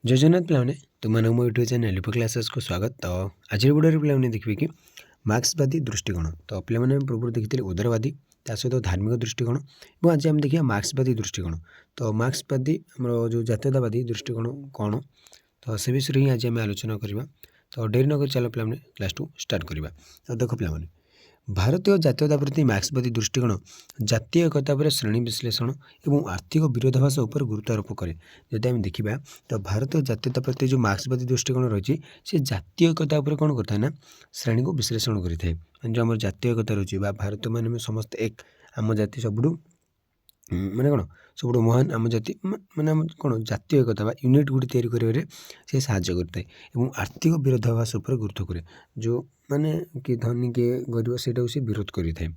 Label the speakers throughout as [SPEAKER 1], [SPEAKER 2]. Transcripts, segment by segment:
[SPEAKER 1] जय जगन्नाथ पिलाने तुमको मो यूट्यूब चैनल लिपो क्लासेस को स्वागत। तो आज वीडियो पिलाने देखिए कि मार्क्सवादी दृष्टिकोण। तो पिलाने पूर्व देखी उदारवादी ता सहित धार्मिक दृष्टिकोण और आज आम देखिए मार्क्सवादी दृष्टिकोण। तो मार्क्सवादी जो जातीयतावादी दृष्टिकोण कौन, तो से विषय ही आज आम आलोचना करवा। तो डेरी नक चलो पिलाने क्लास टू स्टार्ट करवा। तो देख पिलाने भारतीय जातीयता प्रति मार्क्सवादी दृष्टिकोण जातीय एकता पर श्रेणी विश्लेषण और आर्थिक विरोधाभास उपर गुरुत्व आरोप करे। जदि आम देखा तो भारतीय जातीयता प्रति जो मार्क्सवादी दृष्टिकोण रही है जातीय एकता उपर कौन करता है ना श्रेणी को विश्लेषण करें। जो आम जातीय एकता रही भारत मैंने समस्त एक आम जाति सबुठ माने कौन सब महान आम जाति माने कौन जातीय एकता यूनिट गुड़ी तैयारी करें से साहाଯ୍य करता है। आर्थिक विरोधाभास उपर गुरुत्व करे जो माने कि धनी किए गरीब से विरोध करें।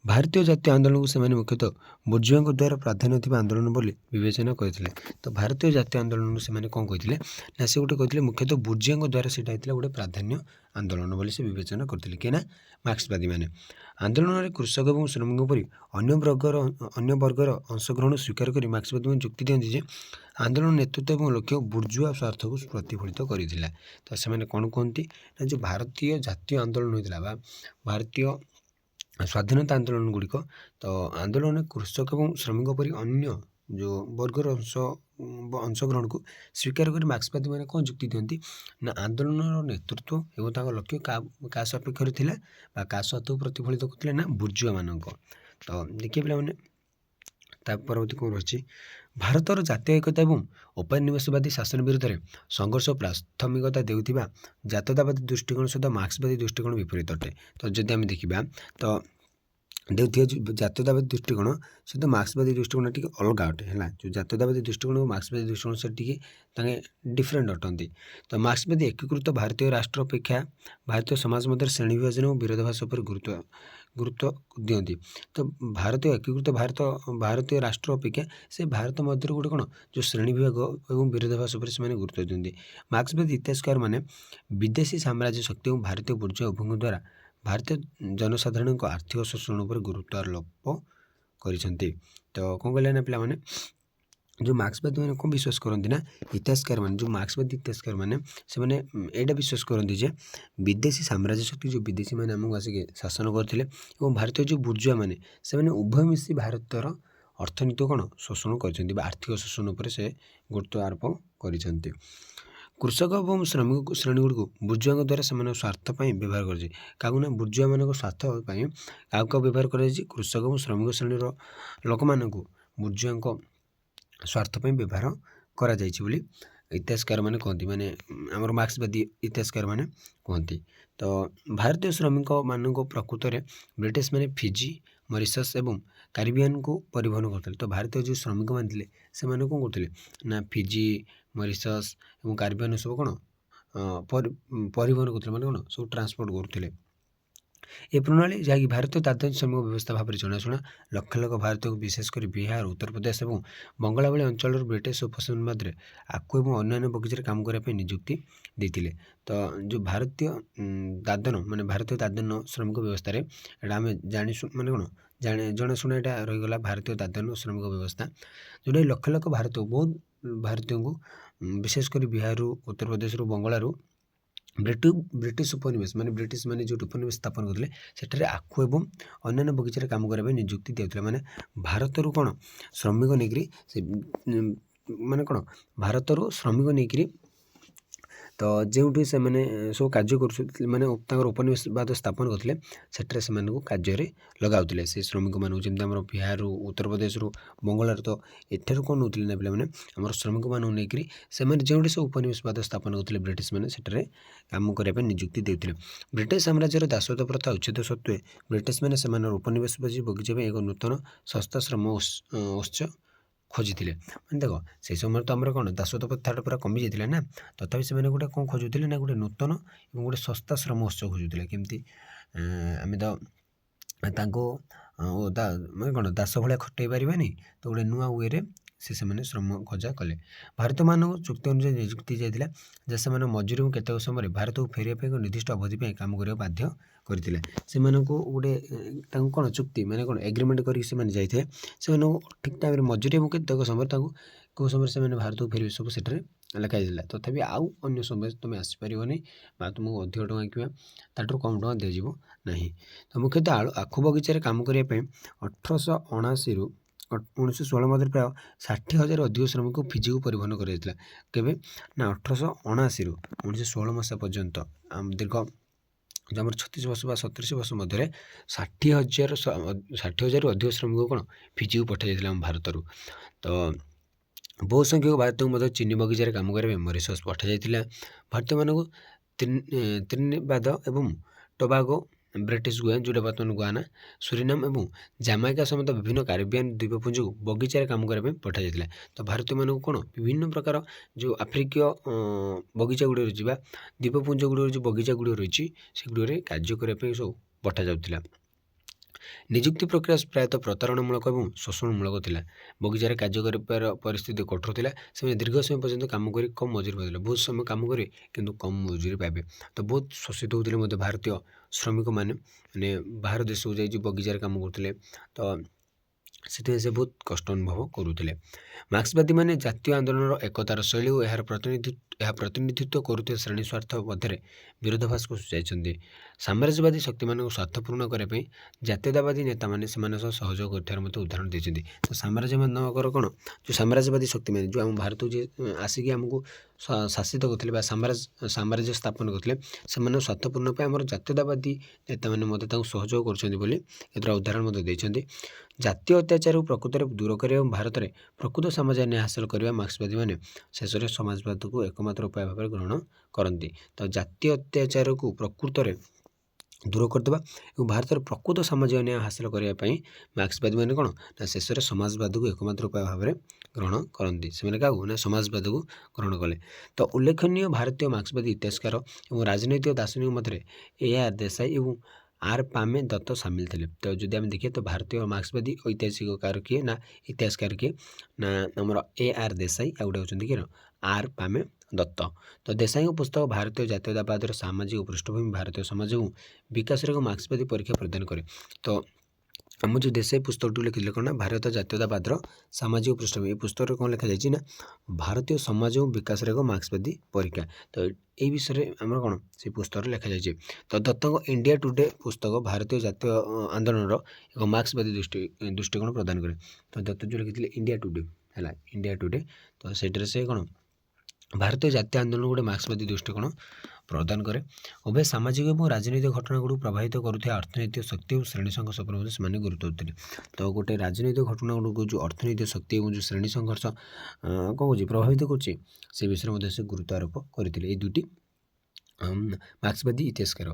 [SPEAKER 1] भारतीय जातीय आंदोलन को सेमाने मुख्यतः बुर्जुआ द्वारा प्राधान्य थी आंदोलन बोली विवेचना करते। तो भारतीय जातीय आंदोलन से कौन कहते ना से गोटे कहते मुख्यतः बुर्जुआ द्वारा से गोटे प्राधान्य आंदोलन बोली से विवेचना करते कि मार्क्सवादी मैंने आंदोलन में कृषक और श्रमिक पर अन्य वर्गर अंशग्रहण स्वीकार कर मार्क्सवादी में जुक्ति दिखती आंदोलन नेतृत्व और लक्ष्य बुर्जुआ स्वार्थ को प्रतिफलित करता। तो से कौन कहती ना जो भारतीय जातीय आंदोलन होता भारतीय स्वाधीनता आंदोलन गुड़िक तो आंदोलन कृषक और श्रमिक पर अन्य जो वर्गर अंशग्रहण को स्वीकार कर मार्क्सवादी मैंने कौन जुक्ति दिखती ना आंदोलन नेतृत्व और लक्ष्य क्या सपेक्ष था क्या स्वार्थ प्रतिफलित करते ना बुर्जुआ मान। तो देखिए पे परवर्ती कौन रही भारतर जातीय एकता और औपनिवेशवादी शासन विरुद्ध में संघर्ष प्राथमिकता देउथिबा जातीयतावादी दृष्टिकोण सहित मार्क्सवादी दृष्टिकोण विपरीत अटे। तो जदि आम देखा तो देउथिबा जातीयतावादी दृष्टिकोण सहित मार्क्सवादी दृष्टिकोण टी अलग अटे है। जो जातीयतावादी दृष्टिकोण और मार्क्सवादी दृष्टिकोण से टी डिफरेन्ट अटंती। तो मार्क्सवादी एकीकृत भारतीय राष्ट्र अपेक्षा भारतीय समाज मध्य श्रेणी विभाजन और विरोधाभास पर गुरुत्व दियंती। तो भारतीय एकीकृत भारतीय राष्ट्र अपेक्षा से भारत मध्य गोटे कौन जो श्रेणी विभाग और विरोधाभास पर से गुरुत्व दियंती। मार्क्सवादी इतिहासकार मैंने विदेशी साम्राज्य शक्ति और भारतीय बुर्जुआ उभयों द्वारा भारतीय जनसाधारण आर्थिक शोषण पर गुरुत्व आरोप करिसेंती। तो कौन कहले ना पिला माने जो मार्क्सवादी मैंने कौन विश्वास करती ना इतिहासकार मैंने जो मार्क्सवादी इतिहासकार मैंने से मैंने एटा विश्वास करती जे विदेशी साम्राज्य शक्ति जो विदेशी मैंने आमको आसिक शासन करते और भारतीय जो बुर्जुआ मैंने से उभय मिसी भारतर अर्थनीति कौन शोषण कर आर्थिक शोषण पर से गुरुत्व आरोप कर कृषक और श्रमिक श्रेणी गुड़ बुर्जुआ द्वारा से स्वार्थपाई व्यवहार कर बुर्जुआ मान स्वार्थपाई क्या व्यवहार कर कृषक और श्रमिक श्रेणी लोक मान बुर्जुआ स्वार्थपाई व्यवहार करा जाइछि बोली इतिहासकार मैंने कहती माने आमर मार्क्सवादी इतिहासकार मैंने कहती। तो भारतीय श्रमिक मान प्रकृत में ब्रिटिश मैंने फिजी मॉरिशस एवं कैरिबियन को परिवहन करते। तो भारतीय जो श्रमिक मान थे से कौन करते ना फिजी मॉरिशस और कैरिबियन सब कौन परिवहन करते माने कौन सब ट्रांसपोर्ट करते। ए प्रणाली जहाँकि भारतीय दादन श्रमिक व्यवस्था भाव में जनाशुना लक्ष लक्ष भारतीय विशेषकर बिहार उत्तर प्रदेश और बंगाला भली अंचल ब्रिटिश उपनिबंध में आकु और अन्य बगीचार काम करने नियुक्ति देते। तो जो भारतीय दादन माने भारतीय दादन श्रमिक व्यवस्था आम जानी माने कौन जनाशुना यहाँ रहीगला भारतीय दादन श्रमिक व्यवस्था जोटा लक्ष लक्ष भारतीय बहुत भारतीय को विशेषकर बिहार उत्तर प्रदेश बंगालू ब्रिटिश उपनिवेश माने ब्रिटिश माने जो उपनिवेश स्थापन करते सेठारे आखु एवं अन्य बगीचार काम करने नियुक्ति दिया माने भारत रू कौन श्रमिक नहीं से माने कौन भारत रू श्रमिक नहीं तो जो से मैंने सब कार्य कर माने उपनिवेशवाद स्थापन करते सेठारे से कार्य लगाउले से श्रमिक मान जमी आम बिहार उत्तर प्रदेश बंगाल। तो एठार कौन नौते ना पे आम श्रमिक मान नहीं से जो सब उपनिवेशवाद स्थापन करते ब्रिटिश मैंने सेठारे काम करने नियुक्ति देते। ब्रिटिश साम्राज्यर दासत्व प्रथा उच्छेद सत्वे ब्रिटिश मैंने उपनिवेशवादी बगीचा एक नूतन सस्ता श्रम उत्स खोजी मैंने देख से समय तो आम कौन दासत्व प्रथा पूरा कमी जाता ना तथापि से गोटे कौन खोजुले ना गोटे नूतन और गोटे सस्ता श्रम उत्सव खोजुले केमती आम तो मैं कौन दास भाया खटई पारानी तो गोटे नुआ वे से श्रम खोजा कले। भारत मान चुक्ति अनुसार नियुक्ति जाता जहाँ से मजूरी केतक समय भारत को फेरिया एक निर्दिष्ट अवधि पर काम करने बाध्य करते से गोटे कौन चुक्ति मैंने कौन एग्रीमेंट करके जाते से ठीक टाइम मजूरी और केतक समय କେଉଁ ସମୟରେ ସେମାନେ ଭାରତକୁ ଫେରିବେ ସବୁ ସେଠାରେ ଲେଖା ଯାଇଥିଲା। ତଥାପି ଆଉ ଅନ୍ୟ ସମୟରେ ତୁମେ ଆସିପାରିବନି ବା ତୁମକୁ ଅଧିକ ଟଙ୍କା କିମ୍ବା ତାଠାରୁ କମ୍ ଟଙ୍କା ଦିଆଯିବ ନାହିଁ। ତ ମୁଖ୍ୟତଃ ଆଖୁ ବଗିଚାରେ କାମ କରିବା ପାଇଁ 1879ରୁ 1916 ମଧ୍ୟରେ ପ୍ରାୟ 60,000 ଅଧିକ ଶ୍ରମିକଙ୍କୁ ଫିଜିକୁ ପରିବହନ କରାଯାଇଥିଲା। କେବେ ନା 1879ରୁ 1916 ମସିହା ପର୍ଯ୍ୟନ୍ତ ଦୀର୍ଘ ଯେଉଁ ଆମର 36 ବର୍ଷ ବା 37 ବର୍ଷ ମଧ୍ୟରେ 60,000ରୁ ଅଧିକ ଶ୍ରମିକ କ'ଣ ଫିଜିକୁ ପଠାଯାଇଥିଲା ଆମ ଭାରତରୁ। ତ ବହୁ ସଂଖ୍ୟକ ଭାରତୀୟଙ୍କୁ ମଧ୍ୟ ଚିନି ବଗିଚାରେ କାମ କରିବା ପାଇଁ ମରିସସ୍ ପଠାଯାଇଥିଲା। ଭାରତୀୟମାନଙ୍କୁ ତ୍ରିନିବାଦ ଏବଂ ଟୋବାଗୋ, ବ୍ରିଟିଶ ଗୁଆନା ଯେଉଁଟା ବର୍ତ୍ତମାନ ଗୁଆନା, ସୁରିନାମ ଏବଂ ଜାମାଇକା ସମେତ ବିଭିନ୍ନ କାରିବିଆନ୍ ଦ୍ୱୀପପୁଞ୍ଜକୁ ବଗିଚାରେ କାମ କରିବା ପାଇଁ ପଠାଯାଇଥିଲା। ତ ଭାରତୀୟମାନଙ୍କୁ କ'ଣ ବିଭିନ୍ନ ପ୍ରକାର ଯେଉଁ ଆଫ୍ରିକୀୟ ବଗିଚା ଗୁଡ଼ିକ ରହିଛି ବା ଦ୍ୱୀପପୁଞ୍ଜ ଗୁଡ଼ିକର ଯେଉଁ ବଗିଚା ଗୁଡ଼ିକ ରହିଛି ସେଗୁଡ଼ିକରେ କାର୍ଯ୍ୟ କରିବା ପାଇଁ ସବୁ ପଠାଯାଉଥିଲା। ନିଯୁକ୍ତି ପ୍ରକ୍ରିୟା ପ୍ରାୟତଃ ପ୍ରତାରଣାମୂଳକ ଏବଂ ଶୋଷଣମୂଳକ ଥିଲା। ବଗିଚାରେ କାର୍ଯ୍ୟ କରିବାର ପରିସ୍ଥିତି କଠୋର ଥିଲା। ସେମାନେ ଦୀର୍ଘ ସମୟ ପର୍ଯ୍ୟନ୍ତ କାମ କରି କମ୍ ମଜୁରୀ ପାଉଥିଲେ। ବହୁତ ସମୟ କାମ କରିବେ କିନ୍ତୁ କମ୍ ମଜୁରୀ ପାଇବେ। ତ ବହୁତ ଶୋଷିତ ହେଉଥିଲେ ମଧ୍ୟ ଭାରତୀୟ ଶ୍ରମିକମାନେ, ମାନେ ବାହାର ଦେଶକୁ ଯାଇ ଯେଉଁ ବଗିଚାରେ କାମ କରୁଥିଲେ। ତ ସେଥିପାଇଁ ସେ ବହୁତ କଷ୍ଟ ଅନୁଭବ କରୁଥିଲେ। ମାର୍କ୍ସବାଦୀମାନେ ଜାତୀୟ ଆନ୍ଦୋଳନର ଏକତାର ଶୈଳୀ ଓ ଏହା ପ୍ରତିନିଧିତ୍ୱ କରୁଥିବା ଶ୍ରେଣୀ ସ୍ୱାର୍ଥ ମଧ୍ୟରେ ବିରୋଧାଭାସକୁ ସୂଚାଇଛନ୍ତି। ସାମ୍ରାଜ୍ୟବାଦୀ ଶକ୍ତିମାନଙ୍କୁ ସ୍ୱାର୍ଥ ପୂରଣ କରିବା ପାଇଁ ଜାତୀୟତାବାଦୀ ନେତାମାନେ ସେମାନଙ୍କ ସହ ସହଯୋଗ କରିଥିବାର ମଧ୍ୟ ଉଦାହରଣ ଦେଇଛନ୍ତି। ତ ସାମ୍ରାଜ୍ୟମାନଙ୍କର କ'ଣ ଯେଉଁ ସାମ୍ରାଜ୍ୟବାଦୀ ଶକ୍ତିମାନେ ଯେଉଁ ଆମ ଭାରତକୁ ଯିଏ ଆସିକି ଆମକୁ ଶାସିତ କରୁଥିଲେ ବା ସାମ୍ରାଜ୍ୟ ସ୍ଥାପନ କରୁଥିଲେ, ସେମାନଙ୍କ ସ୍ୱାର୍ଥ ପୂରଣ ପାଇଁ ଆମର ଜାତୀୟତାବାଦୀ ନେତାମାନେ ମଧ୍ୟ ତାଙ୍କୁ ସହଯୋଗ କରୁଛନ୍ତି ବୋଲି ଏଥିର ଉଦାହରଣ ମଧ୍ୟ ଦେଇଛନ୍ତି। ଜାତୀୟ ଅତ୍ୟାଚାରକୁ ପ୍ରକୃତରେ ଦୂର କରିବା ଏବଂ ଭାରତରେ ପ୍ରକୃତ ସାମାଜିକ ନ୍ୟାୟ ହାସଲ କରିବା ମାର୍କ୍ସବାଦୀମାନେ ଶେଷରେ ସମାଜବାଦକୁ ଏକମାତ୍ର ଉପାୟ ଭାବରେ ଗ୍ରହଣ କରନ୍ତି। ତ ଜାତୀୟ ଅତ୍ୟାଚାରକୁ ପ୍ରକୃତରେ ଦୂର କରିଦେବା ଏବଂ ଭାରତରେ ପ୍ରକୃତ ସାମାଜିକ ନ୍ୟାୟ ହାସଲ କରିବା ପାଇଁ ମାର୍କ୍ସବାଦୀମାନେ କ'ଣ ନା ଶେଷରେ ସମାଜବାଦକୁ ଏକମାତ୍ର ଉପାୟ ଭାବରେ ଗ୍ରହଣ କରନ୍ତି। ସେମାନେ କାହାକୁ ନା ସମାଜବାଦକୁ ଗ୍ରହଣ କଲେ। ତ ଉଲ୍ଲେଖନୀୟ ଭାରତୀୟ ମାର୍କ୍ସବାଦୀ ଇତିହାସକାର ଏବଂ ରାଜନୈତିକ ଦାର୍ଶନିକ ମଧ୍ୟରେ A.R. ଦେଶାଇ ଏବଂ R. ପାମେ ଦତ୍ତ ସାମିଲ ଥିଲେ। ତ ଯଦି ଆମେ ଦେଖିବା ତ ଭାରତୀୟ ମାର୍କ୍ସବାଦୀ ଐତିହାସିକକାର କିଏ ନା ଇତିହାସକାର କିଏ ନା ଆମର A.R. ଦେଶାଇ, ଆଉ ଗୋଟେ ହେଉଛନ୍ତି କିଏ R. ପାମେ ଦତ୍ତ। ତ ଦେଶାଇଙ୍କ ପୁସ୍ତକ ଭାରତୀୟ ଜାତୀୟତାବାଦର ସାମାଜିକ ପୃଷ୍ଠଭୂମି, ଭାରତୀୟ ସମାଜ ଏବଂ ବିକାଶର ଏକ ମାର୍କ୍ସବାଦୀ ପରୀକ୍ଷା ପ୍ରଦାନ କରେ। ତ ଆମ ଯେଉଁ ଦେଶାଇ ପୁସ୍ତକଟି ଲେଖିଥିଲେ କ'ଣ ନା ଭାରତୀୟ ଜାତୀୟତାବାଦର ସାମାଜିକ ପୃଷ୍ଠଭୂମି। ଏ ପୁସ୍ତକରେ କ'ଣ ଲେଖାଯାଇଛି ନା ଭାରତୀୟ ସମାଜ ଏବଂ ବିକାଶର ଏକ ମାର୍କ୍ସବାଦୀ ପରୀକ୍ଷା। ତ এই ବିଷୟରେ ଆମର କ'ଣ ସେ ପୁସ୍ତକରେ ଲେଖାଯାଇଛି। ତ ଦତ୍ତଙ୍କ ଇଣ୍ଡିଆ ଟୁଡେ ପୁସ୍ତକ ଭାରତୀୟ ଜାତୀୟ ଆନ୍ଦୋଳନର ଏକ ମାର୍କ୍ସବାଦୀ ଦୃଷ୍ଟିକୋଣ ପ୍ରଦାନ କରେ। ତ ଦତ୍ତ ଯେଉଁ ଲେଖିଥିଲେ ଇଣ୍ଡିଆ ଟୁଡେ ହେଲା, ଇଣ୍ଡିଆ ଟୁଡେ, ତ ସେଇଟାରେ ସେ କ'ଣ ଭାରତୀୟ ଜାତୀୟ ଆନ୍ଦୋଳନ ଗୋଟେ ମାର୍କ୍ସବାଦୀ ଦୃଷ୍ଟିକୋଣ ପ୍ରଦାନ କରେ। ଉଭୟ ସାମାଜିକ ଏବଂ ରାଜନୈତିକ ଘଟଣାଗୁଡ଼ିକୁ ପ୍ରଭାବିତ କରୁଥିବା ଅର୍ଥନୈତିକ ଶକ୍ତି ଏବଂ ଶ୍ରେଣୀ ସଂଘର୍ଷ ଉପରେ ମଧ୍ୟ ସେମାନେ ଗୁରୁତ୍ୱ ଦେଉଥିଲେ। ତ ଗୋଟେ ରାଜନୈତିକ ଘଟଣାଗୁଡ଼ିକୁ ଯେଉଁ ଅର୍ଥନୈତିକ ଶକ୍ତି ଏବଂ ଯେଉଁ ଶ୍ରେଣୀ ସଂଘର୍ଷ କ'ଣ କହୁଛି ପ୍ରଭାବିତ କରୁଛି ସେ ବିଷୟରେ ମଧ୍ୟ ସେ ଗୁରୁତ୍ୱ ଆରୋପ କରିଥିଲେ ଏଇ ଦୁଇଟି ମାର୍କ୍ସବାଦୀ ଇତିହାସକାର।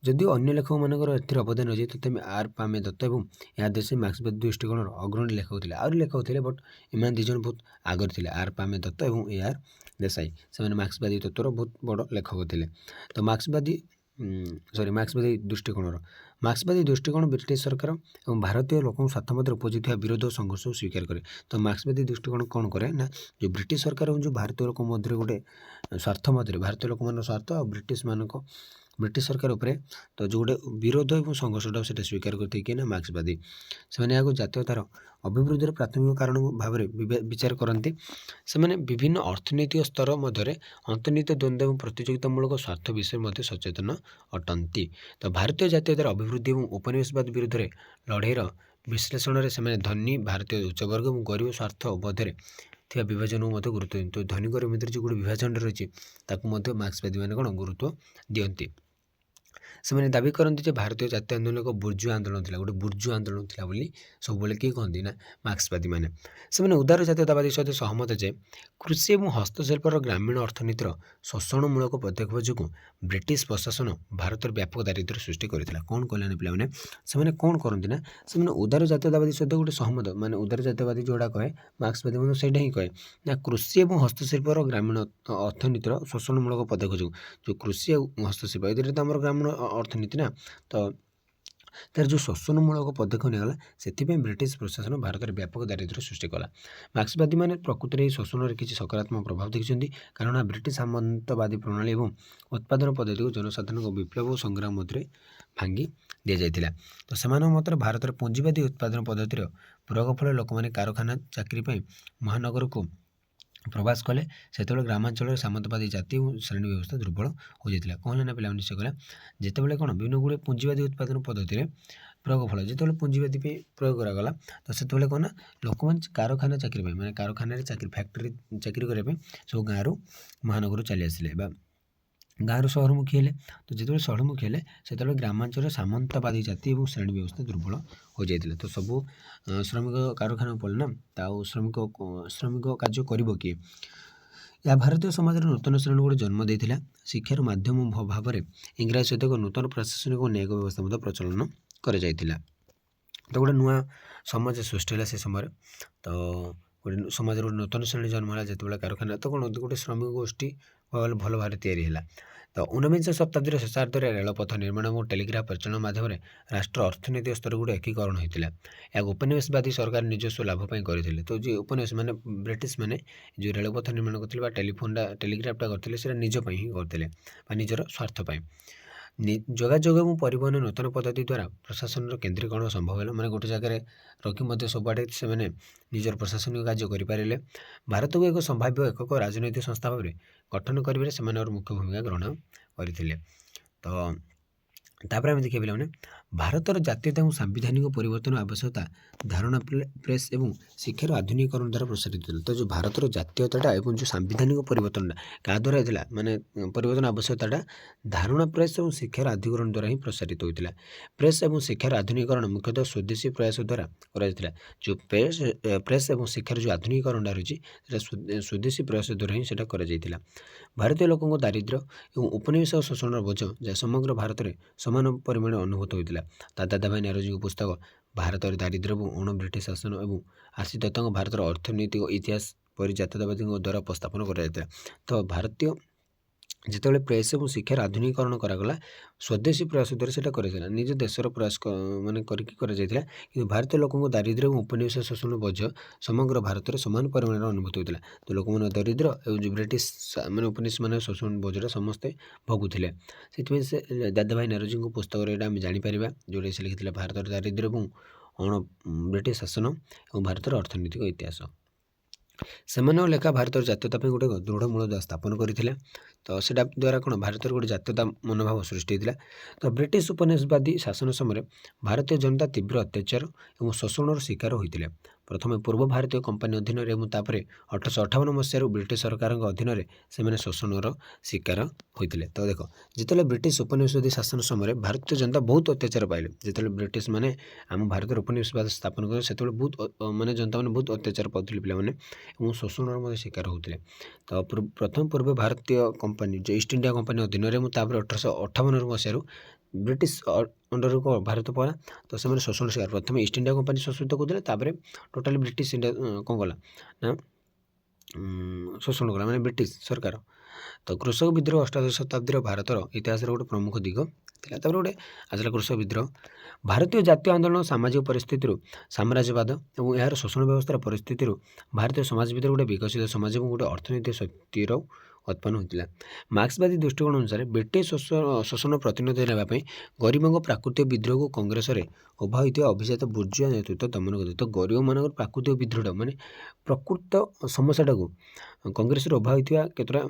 [SPEAKER 1] ଯଦିଓ ଅନ୍ୟ ଲେଖକମାନଙ୍କର ଏଥିରେ ଅବଦାନ ରହିଛି, ତଥାପି R. ପାମେ ଦତ୍ତ ଏବଂ ଏହା ଦେଶରେ ମାର୍କ୍ସବାଦୀ ଦୃଷ୍ଟିକୋଣର ଅଗ୍ରଣୀ ଲେଖକ ଥିଲେ। ଆହୁରି ଲେଖକ ଥିଲେ, ବଟ୍ ଏମାନେ ଦୁଇ ଜଣ ବହୁତ ଆଗରେ ଥିଲେ। R. ପାମେ ଦତ୍ତ ଏବଂ A.R. ଦେଶାଇ, ସେମାନେ ମାର୍କ୍ସବାଦୀ ତତ୍ତ୍ୱର ବହୁତ ବଡ଼ ଲେଖକ ଥିଲେ। ତ ମାର୍କ୍ସବାଦୀ ଦୃଷ୍ଟିକୋଣ ବ୍ରିଟିଶ ସରକାର ଏବଂ ଭାରତୀୟ ଲୋକଙ୍କ ସ୍ୱାର୍ଥ ମଧ୍ୟରେ ଉପଜିଥିବା ବିରୋଧ ଓ ସଂଘର୍ଷକୁ ସ୍ୱୀକାର କରେ। ତ ମାର୍କ୍ସବାଦୀ ଦୃଷ୍ଟିକୋଣ କ'ଣ କରେ ନା ଯେଉଁ ବ୍ରିଟିଶ ସରକାର ଏବଂ ଯେଉଁ ଭାରତୀୟ ଲୋକ ମଧ୍ୟରେ ଗୋଟେ ସ୍ୱାର୍ଥ ମଧ୍ୟରେ ଭାରତୀୟ ଲୋକମାନଙ୍କର ସ୍ୱାର୍ଥ ଆଉ ବ୍ରିଟିଶ ସରକାର ଉପରେ ତ ଯେଉଁ ଗୋଟେ ବିରୋଧ ଏବଂ ସଂଘର୍ଷଟାକୁ ସେଇଟା ସ୍ୱୀକାର କରିଥାଏ କିଏ ନା ମାର୍କ୍ସବାଦୀ। ସେମାନେ ଏହାକୁ ଜାତୀୟତାର ଅଭିବୃଦ୍ଧିର ପ୍ରାଥମିକ କାରଣ ଭାବରେ ବିଚାର କରନ୍ତି। ସେମାନେ ବିଭିନ୍ନ ଅର୍ଥନୈତିକ ସ୍ତର ମଧ୍ୟରେ ଅନ୍ତର୍ନିହିତ ଦ୍ୱନ୍ଦ୍ୱ ଏବଂ ପ୍ରତିଯୋଗିତାମୂଳକ ସ୍ୱାର୍ଥ ବିଷୟରେ ମଧ୍ୟ ସଚେତନ ଅଟନ୍ତି। ତ ଭାରତୀୟ ଜାତୀୟତାର ଅଭିବୃଦ୍ଧି ଏବଂ ଉପନିବେଶବାଦ ବିରୁଦ୍ଧରେ ଲଢ଼େଇର ବିଶ୍ଳେଷଣରେ ସେମାନେ ଧନୀ ଭାରତୀୟ ଉଚ୍ଚବର୍ଗ ଏବଂ ଗରିବ ସ୍ୱାର୍ଥ ମଧ୍ୟରେ ଥିବା ବିଭାଜନକୁ ମଧ୍ୟ ଗୁରୁତ୍ୱ ଦିଅନ୍ତି। ତ ଧନୀ ଗରିବ ଭିତରେ ଯେଉଁ ଗୋଟେ ବିଭାଜନଟା ରହିଛି ତାକୁ ମଧ୍ୟ ମାର୍କ୍ସବାଦୀମାନେ କ'ଣ ଗୁରୁତ୍ୱ ଦିଅନ୍ତି। ସେମାନେ ଦାବି କରନ୍ତି ଯେ ଭାରତୀୟ ଜାତୀୟ ଆନ୍ଦୋଳନ ଏକ ବୁର୍ଜୁଆ ଆନ୍ଦୋଳନ ଥିଲା, ଗୋଟେ ବୁର୍ଜୁଆ ଆନ୍ଦୋଳନ ଥିଲା ବୋଲି ସବୁବେଳେ କିଏ କହନ୍ତି ନା ମାର୍କ୍ସବାଦୀମାନେ। ସେମାନେ ଉଦାର ଜାତୀୟତାବାଦୀ ସହିତ ସହମତ ଯେ କୃଷି ଏବଂ ହସ୍ତଶିଳ୍ପର ଗ୍ରାମୀଣ ଅର୍ଥନୀତିର ଶୋଷଣମୂଳକ ପଦକ୍ଷେପ ଯୋଗୁଁ ବ୍ରିଟିଶ ପ୍ରଶାସନ ଭାରତରେ ବ୍ୟାପକ ଦାରିଦ୍ର୍ୟ ସୃଷ୍ଟି କରିଥିଲା। କ'ଣ କଲେଣି ପିଲାମାନେ, ସେମାନେ କ'ଣ କରନ୍ତି ନା ସେମାନେ ଉଦାର ଜାତୀୟତାବାଦୀ ସହିତ ଗୋଟେ ସହମତ, ମାନେ ଉଦାର ଜାତୀୟବାଦୀ ଯେଉଁଟା କହେ ମାର୍କ୍ସବାଦୀ ମଧ୍ୟ ସେଇଟା ହିଁ କହେ ନା କୃଷି ଏବଂ ହସ୍ତଶିଳ୍ପର ଗ୍ରାମୀଣ ଅର୍ଥନୀତିର ଶୋଷଣମୂଳକ ପଦକ୍ଷେପ ଯୋଗୁଁ, ଯେଉଁ କୃଷି ଆଉ ହସ୍ତଶିଳ୍ପ ଏଥିରେ ତ ଆମର ଗ୍ରାମୀଣ ଅର୍ଥନୀତି ନା, ତ ତାର ଯେଉଁ ଶୋଷଣମୂଳକ ପଦକ୍ଷେପ ନିଆଗଲା ସେଥିପାଇଁ ବ୍ରିଟିଶ ପ୍ରଶାସନ ଭାରତରେ ବ୍ୟାପକ ଦାରିଦ୍ର୍ୟ ସୃଷ୍ଟି କଲା। ମାର୍କ୍ସବାଦୀମାନେ ପ୍ରକୃତରେ ଏହି ଶୋଷଣରେ କିଛି ସକାରାତ୍ମକ ପ୍ରଭାବ ଦେଖିଛନ୍ତି, କାରଣ ବ୍ରିଟିଶ ସାମନ୍ତବାଦୀ ପ୍ରଣାଳୀ ଏବଂ ଉତ୍ପାଦନ ପଦ୍ଧତିକୁ ଜନସାଧାରଣଙ୍କ ବିପ୍ଳବ ଓ ସଂଗ୍ରାମ ମଧ୍ୟରେ ଭାଙ୍ଗି ଦିଆଯାଇଥିଲା। ତ ସେମାନଙ୍କ ମତରେ ଭାରତର ପୁଞ୍ଜିବାଦୀ ଉତ୍ପାଦନ ପଦ୍ଧତିର ପ୍ରୟୋଗ ଫଳରେ ଲୋକମାନେ କାରଖାନା ଚାକିରି ପାଇଁ ମହାନଗରକୁ प्रवास कले सेतबेले ग्रामांचल सामंतवादी जाति और श्रेणी व्यवस्था दुर्बल हो जाता कौन है ना पे निश्चय कला जितेबाला कौन विभिन्न गुड़े पुंजीवादी उत्पादन पद्धति प्रयोग फल जिते पुंजीवादी प्रयोग करागला तो से कौन ना लोक मैंने कारखाना चाकरी मैंने कारखाना चाकरी फैक्ट्री चाकरी करने सब गाँव महानगर चली आसिले गाँव सहरमुखी हेले तो जिते सहरमुखी हेले से ग्रामांचल सामंतवादी जाति और श्रेणी व्यवस्था दुर्बल हो जाता तो सब श्रमिक कारखाना पड़े ना श्रमिक कार्य कर किए या भारतीय समाज नूतन श्रेणी गोटे जन्म देता शिक्षार मध्यम भाव में इंग्राजी सहित एक नूतन प्रशासनिक और न्यायिक व्यवस्था प्रचलन कर तो गोटे नुआ समाज सृष्टि है से समय तो गोटे समाज गोटे नूतन श्रेणी जन्म है जिते कारखाना तो कौन गोटे श्रमिक गोष्ठी भल भाव या तो 19 शताब्दी शेषार्धर रेलपथ निर्माण और टेलीग्राफ प्रचलन माध्यम राष्ट्र अर्थनैतिक स्तर गोटे एकीकरण होता है उपनिवेशवादी सरकार निजस्व लाभपाई करते तो जो उपनिवेश मैंने ब्रिटिश मैंने जो रेलपथ निर्माण करते टेलीफोनटा टेलीग्राफटा करते निजपाई ही करते निजर स्वार्थपाई जोगाजोग और परिवहन नूतन पद्धति द्वारा प्रशासन केन्द्रीकरण संभव है मैंने गोटे जगह रखी सबुआड़े से निजर प्रशासनिक कार्य करें भारत को एक संभाव्य एकक राजनैतिक संस्था भाव में गठन कर मुख्य भूमिका ग्रहण करते तो तापर आम देखिए पे भारतर जातीयता और सांविधानिक परिवर्तन आवश्यकता धारणा प्रेस और शिक्षार आधुनिकीकरण द्वारा प्रसारित होता तो जो भारतर जातीयता और जो सांविधानिक परिवर्तन क्या द्वारा होता माने परिवर्तन आवश्यकता धारणा प्रेस और शिक्षार आधुनिकीकरण द्वारा ही प्रसारित होता प्रेस और शिक्षार आधुनिकीकरण मुख्यतः स्वदेशी प्रयास द्वारा कर जो प्रेस और शिक्षार जो आधुनिकीकरण रही स्वदेशी प्रयास द्वारा ही कर भारतीय लोकों दारिद्र्य और उपनिवेश शोषण बोझ जहाँ समग्र भारत में समान परिमाण अनुभूत होता दादा भाई नारोजी पुस्तक भारत दारिद्र्य और अण ब्रिटिश शासन और आशी दत्तों भारत अर्थनैतिक इतिहास पर जातीयतावादी द्वारा उपस्थापन कर तो भारतीय जिते प्रेस और शिक्षार आधुनिकीकरण करागला स्वदेशी प्रयास द्वारा से कर निज देशर प्रयास मानने कि भारतीय लोकों दारिद्र्य और उपनिवेश शोषण बोझ समग्र भारत में सामान परिमाण अनुभूत होता तो लोक मैंने दारिद्र्य और जो ब्रिटिश मैंने उपनिवेश मान शोषण बोझा समस्ते भोगुले से दादा भाई नारोजी पुस्तक आम जापर जोड़े से लिखी भारत दारिद्र्य और अण ब्रिटिश शासन और भारत अर्थनैतिक इतिहास से लेखा भारत जातीयता गोटे दृढ़ मूल स्थापन करते तो से द्वारा कौन भारत गोटे जातीयता मनोभाव सृष्टि होता तो ब्रिटिश उपनिवेशवादी शासन समय भारतीय जनता तीव्र अत्याचार और शोषण शिकार होते प्रथम पूर्व भारतीय कंपानी अधीन और 1858 मसीह ब्रिटिश सरकार अधीन से शोषणर शिकार होते तो देख जिते ब्रिटिश उपनिवेशवादी शासन समय भारतीय जनता बहुत अत्याचार पाइले जिते ब्रिटिश माने आम भारत उपनिवेशवाद स्थापन कर से बहुत माने जनता मैंने बहुत अत्याचार पाते पे शोषण शिकार होते तो प्रथम पूर्व भारतीय कंपानी जो ईस्ट इंडिया कंपानी अधीन में 1858 मसीह ब्रिटिश अंडर को भारत पड़ा तो से शोषण शिकार प्रथम ईस्ट इंडिया कंपानी शोषित करते टोटाली ब्रिटिश इंडिया कौन कला ना शोषण कला मैंने ब्रिटिश सरकार तो कृषक विद्रोह अष्टादश शताब्दी भारतर इतिहास गोटे प्रमुख दिग था गोटे आसला कृषक विद्रोह भारतीय जातीय आंदोलन सामाजिक परिस्थिति साम्राज्यवाद और यार शोषण व्यवस्था परिस्थिति भारतीय समाज भर गोटे विकसित समाज और गोटे अर्थनैतिक शक्तिर उत्पन्न होता मार्क्सवादी दृष्टिकोण अनुसार ब्रिटिश शोषण प्रतिरोध देवाई गरीबों प्राकृतिक विद्रोह को कांग्रेस उभा होता अभिजात बुर्जुआ नेतृत्व दमन करते तो गरीब मान प्राकृतिक विद्रोह माने प्रकृत समस्याटा को कांग्रेस उभा होता केतटा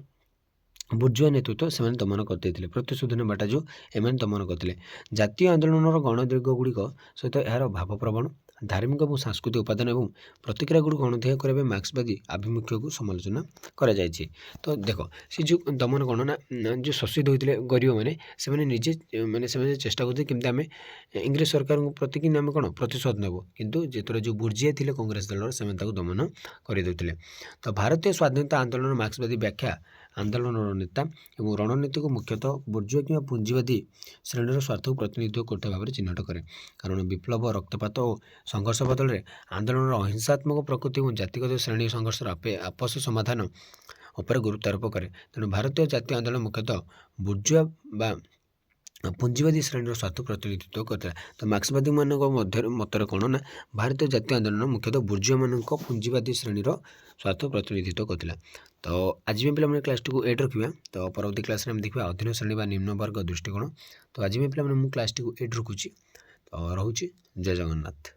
[SPEAKER 1] बुर्जुआ नेतृत्व से दमन करते प्रतिशोध नेबाटा जो एम दमन करते जातीय आंदोलन गणदीर्घ गुड़िक सहित यार भावप्रवण धार्मिक और सांस्कृतिक उपादान और प्रतिक्रिया गुड़ गणदेह करने मार्क्सवादी आभिमुख्य को समालोचना कर तो देख सी जो दमन गणना जो शोषित होते गरीब मैंने से निजे मैंने चेष्टा करते केमती आम इंग्रेज सरकार प्रति कि आम कौन प्रतिशोध नेब किंतु जेतरे जो बुर्जिया थे कांग्रेस दल से दमन करदे तो भारतीय स्वाधीनता आंदोलन मार्क्सवादी व्याख्या आंदोलन नेता और रणनीति को मुख्यतः बुर्जुआ कि पुंजीवादी श्रेणीर स्वार्थ को प्रतिनिधित्व करता भाव में चिन्हट करे कारण विप्लव रक्तपात और संघर्ष बदल में आंदोलन अहिंसात्मक प्रकृति और जातिगत श्रेणी संघर्षर आपस समाधान उपर गुरुत्वारोप करे तेणु भारतीय जातीय आंदोलन मुख्यतः बुर्जुआ बा पुंजीवादी श्रेणी स्वार्थ प्रतिनिधित्व करता तो मार्क्सवादी मतर कौन ना भारतीय जातीय आंदोलन मुख्यतः बुर्जुआ मान पुंजीवादी श्रेणीर स्वार्थ प्रतिनिधित्व करता तो आज भी पे क्लास टी 8 रखा तो परवर्ती क्लास में देखा अधीन श्रेणी व निम्न वर्ग दृष्टिकोण तो आज भी पे क्लास टी 8 रखुच्छी तो रोचे जय जगन्नाथ।